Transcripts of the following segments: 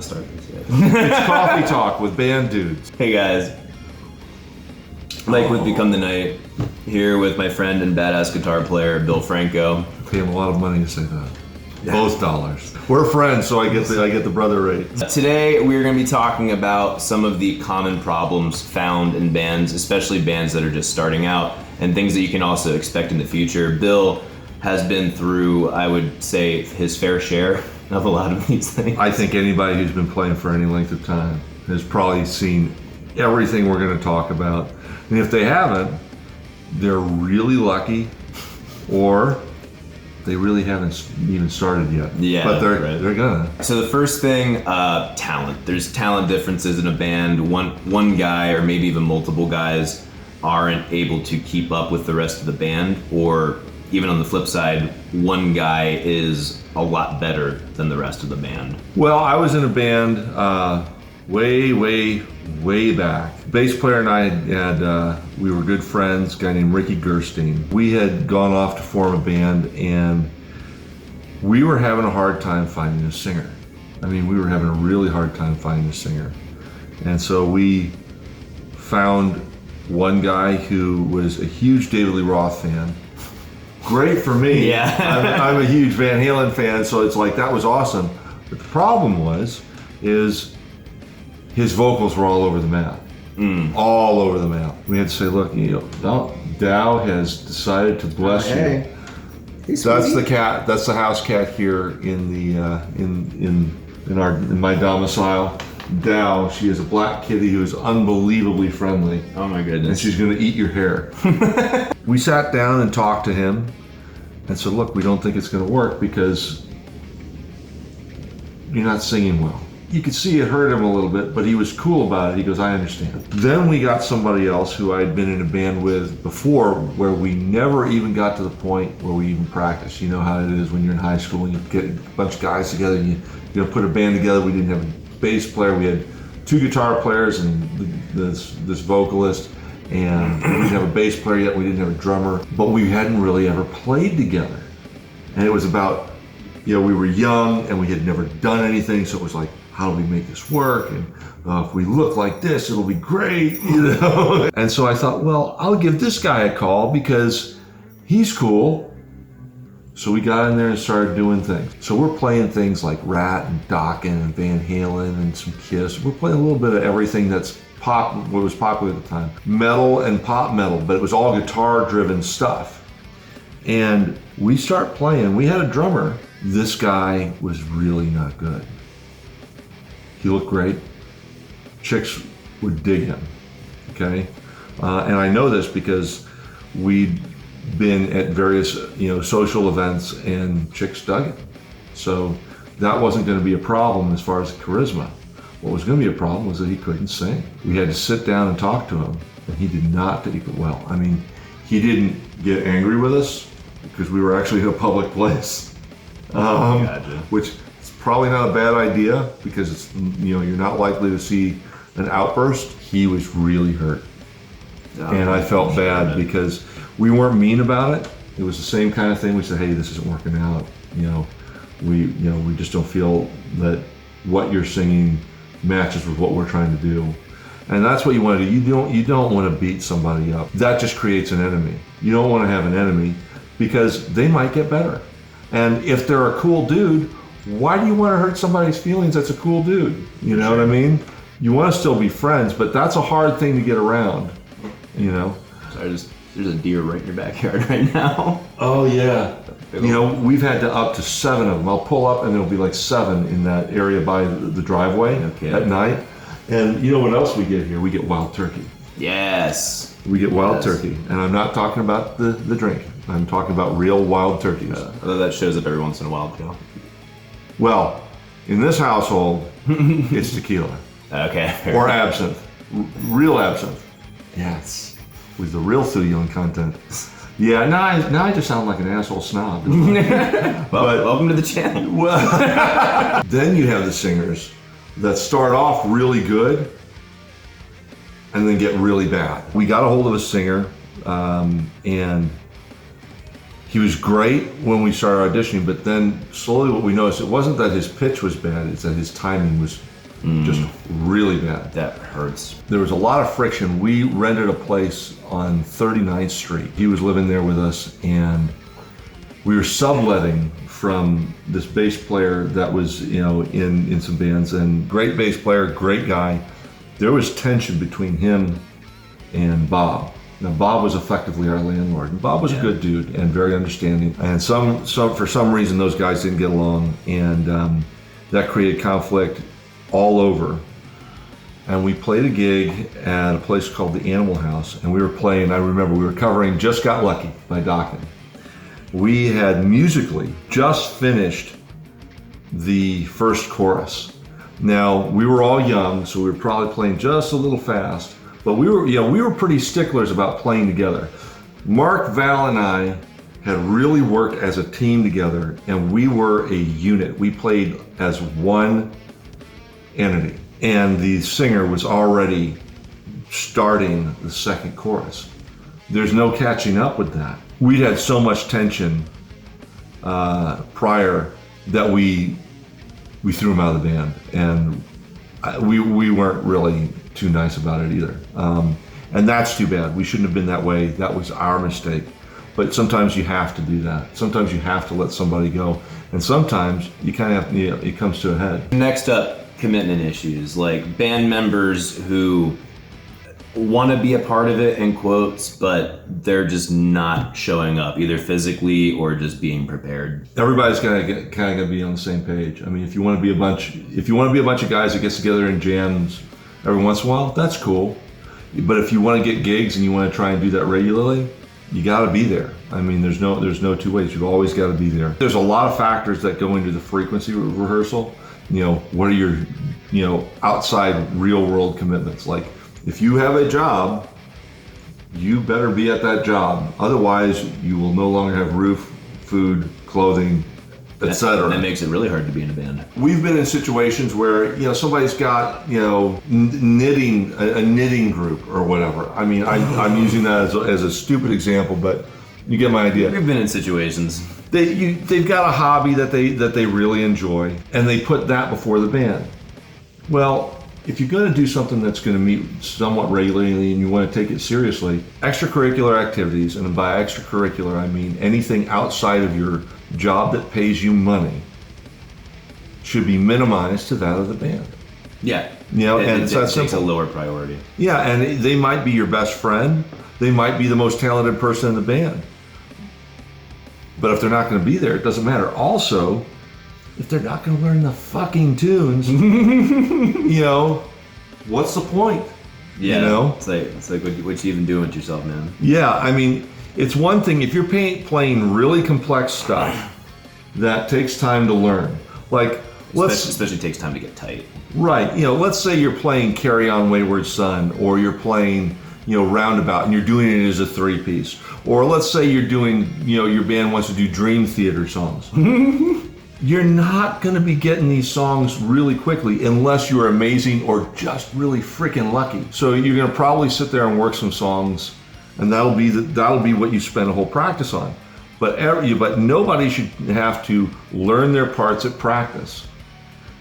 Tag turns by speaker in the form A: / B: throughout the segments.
A: to start this yet.
B: It's Coffee Talk with Band Dudes.
A: Hey guys, Mike with Become the Night, here with my friend and badass guitar player, Bill Franco.
B: Pay him a lot of money to say that. Yeah. Both dollars. We're friends, so I get the brother rate.
A: Today we're going to be talking about some of the common problems found in bands, especially bands that are just starting out, and things that you can also expect in the future. Bill has been through, I would say, his fair share of a lot of these things.
B: I think anybody who's been playing for any length of time has probably seen everything we're going to talk about. And if they haven't, they're really lucky, or they really haven't even started yet.
A: Yeah,
B: but they're gonna.
A: So the first thing, talent. There's talent differences in a band. One guy, or maybe even multiple guys, aren't able to keep up with the rest of the band, or even on the flip side, one guy is a lot better than the rest of the band.
B: Well, I was in a band way back. Bass player and I had we were good friends, a guy named Ricky Gerstein. We had gone off to form a band, and we were having a hard time finding a singer. I mean, we were having a really hard time finding a singer. And so we found one guy who was a huge David Lee Roth fan. Great for me.
A: Yeah.
B: I'm a huge Van Halen fan, so it's like, that was awesome. But the problem is his vocals were all over the map. All over the map. We had to say, look, Dow has decided to bless you. That's the cat. That's the house cat here in the in my domicile. Dow, she is a black kitty who is unbelievably friendly.
A: Oh my goodness.
B: And she's going to eat your hair. We sat down and talked to him and said, look, we don't think it's going to work because you're not singing well. You could see it hurt him a little bit, but he was cool about it. He goes, I understand. Then we got somebody else who I'd been in a band with before, where we never even got to the point where we even practiced. You know how it is when you're in high school and you get a bunch of guys together and you put a band together. We didn't have a bass player. We had two guitar players and this vocalist, and we didn't have a bass player yet. We didn't have a drummer, but we hadn't really ever played together. And it was about, we were young and we had never done anything, so it was like, how do we make this work? And if we look like this, it'll be great, And so I thought, well, I'll give this guy a call because he's cool. So we got in there and started doing things. So we're playing things like Rat and Dokken and Van Halen and some Kiss. We're playing a little bit of everything that's what was popular at the time. Metal and pop metal, but it was all guitar-driven stuff. And we start playing. We had a drummer. This guy was really not good. He looked great. Chicks would dig him, okay? And I know this because we'd been at various, social events and chicks dug him. So that wasn't going to be a problem as far as charisma. What was going to be a problem was that he couldn't sing. We had to sit down and talk to him, and he did not take it well. I mean, he didn't get angry with us because we were actually in a public place, which is probably not a bad idea because it's, you're not likely to see an outburst. He was really hurt, and I felt bad because we weren't mean about it. It was the same kind of thing. We said, hey, this isn't working out. We just don't feel that what you're singing matches with what we're trying to do. And that's what you want to do. You don't want to beat somebody up. That just creates an enemy. You don't want to have an enemy because they might get better. And if they're a cool dude, why do you want to hurt somebody's feelings that's a cool dude? You know what I mean? You want to still be friends, but that's a hard thing to get around,
A: Sorry, there's a deer right in your backyard right now.
B: Oh yeah. We've had to up to 7 of them. I'll pull up and there'll be like 7 in that area by the driveway at night. And you know what else we get here? We get wild turkey.
A: Yes.
B: We get wild turkey. And I'm not talking about the drink. I'm talking about real wild turkeys.
A: Although that shows up every once in a while, too.
B: Well, in this household, it's tequila.
A: Okay.
B: Or absinthe. Real absinthe. Yes. With the real thulion content. Yeah, now I just sound like an asshole snob.
A: Welcome to the channel.
B: Well, then you have the singers that start off really good and then get really bad. We got a hold of a singer, and He was great when we started auditioning, but then slowly what we noticed, it wasn't that his pitch was bad, it's that his timing was just really bad.
A: That hurts.
B: There was a lot of friction. We rented a place on 39th Street. He was living there with us, and we were subletting from this bass player that was, in some bands, and great bass player, great guy. There was tension between him and Bob. Now, Bob was effectively our landlord, and Bob was a good dude and very understanding. And for some reason, those guys didn't get along, and that created conflict all over. And we played a gig at a place called the Animal House, and we were playing, I remember we were covering Just Got Lucky by Dokken. We had musically just finished the first chorus. Now, we were all young, so we were probably playing just a little fast, but we were pretty sticklers about playing together. Mark, Val, and I had really worked as a team together, and we were a unit. We played as one entity, and the singer was already starting the second chorus. There's no catching up with that. We'd had so much tension prior that we threw him out of the band, and we weren't really too nice about it either. And that's too bad. We shouldn't have been that way. That was our mistake. But sometimes you have to do that. Sometimes you have to let somebody go, and sometimes you kind of have, it comes to a head.
A: Next up, commitment issues, like band members who want to be a part of it in quotes, but they're just not showing up, either physically or just being prepared.
B: Everybody's kind of be on the same page. I mean, if you want to be a bunch of guys that gets together and jams every once in a while, that's cool. But if you want to get gigs and you want to try and do that regularly, you got to be there. I mean, there's no two ways. You've always got to be there. There's a lot of factors that go into the frequency of rehearsal. What are your, outside real world commitments? Like, if you have a job, you better be at that job. Otherwise, you will no longer have roof, food, clothing, etc.
A: That makes it really hard to be in a band.
B: We've been in situations where, somebody's got, knitting, a knitting group or whatever. I mean, I'm using that as a stupid example, but you get my idea.
A: We've been in situations.
B: They've got a hobby that they really enjoy, and they put that before the band. Well, if you're going to do something that's going to meet somewhat regularly and you want to take it seriously, extracurricular activities, and by extracurricular I mean anything outside of your job that pays you money, should be minimized to that of the band.
A: Yeah.
B: And
A: it takes a lower priority.
B: Yeah, and they might be your best friend. They might be the most talented person in the band. But if they're not going to be there, it doesn't matter. Also, if they're not going to learn the fucking tunes, what's the point?
A: Yeah, it's like what you even doing with yourself, man?
B: Yeah, I mean, it's one thing if you're playing really complex stuff that takes time to learn. Like,
A: especially takes time to get tight.
B: Right. Let's say you're playing Carry On Wayward Son, or you're playing, Roundabout, and you're doing it as a 3-piece. Or let's say you're doing, your band wants to do Dream Theater songs. You're not going to be getting these songs really quickly unless you're amazing or just really freaking lucky. So you're going to probably sit there and work some songs, and that'll be what you spend a whole practice on. But nobody should have to learn their parts at practice.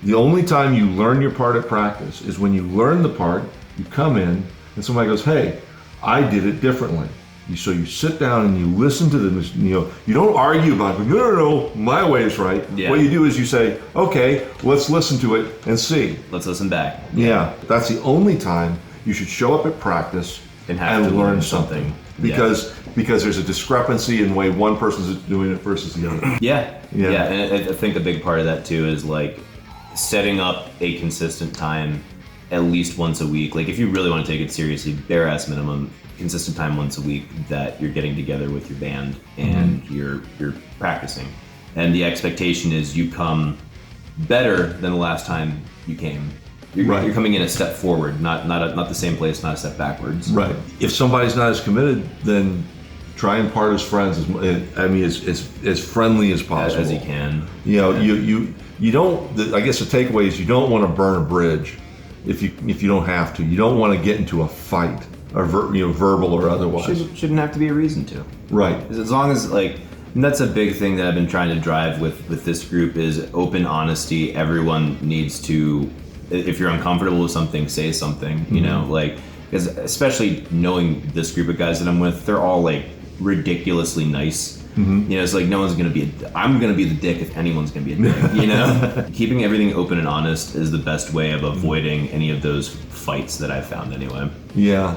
B: The only time you learn your part at practice is when you learn the part, you come in, and somebody goes, "Hey, I did it differently." So you sit down and you listen to them. You don't argue about it. No, my way is right.
A: Yeah.
B: What you do is you say, "Okay, let's listen to it and see."
A: Let's listen back.
B: Yeah, that's the only time you should show up at practice and learn something. Because there's a discrepancy in the way one person's doing it versus the other.
A: Yeah. And I think a big part of that too is like setting up a consistent time at least once a week. Like if you really want to take it seriously, bare ass minimum, consistent time once a week that you're getting together with your band and you're practicing. And the expectation is you come better than the last time you came. You're coming in a step forward, not the same place, not a step backwards.
B: Right. If somebody's not as committed, then try and part as friends. As friendly as possible.
A: As you can.
B: You don't. I guess the takeaway is you don't want to burn a bridge if you don't have to. You don't want to get into a fight, or verbal or otherwise.
A: Shouldn't have to be a reason to.
B: Right.
A: As long as like And that's a big thing that I've been trying to drive with this group is open honesty. Everyone needs to, if you're uncomfortable with something, say something, you know, like, because especially knowing this group of guys that I'm with, they're all like ridiculously nice. You know, it's like no one's gonna be. I'm gonna be the dick if anyone's gonna be a dick. You know, keeping everything open and honest is the best way of avoiding any of those fights that I've found anyway.
B: Yeah.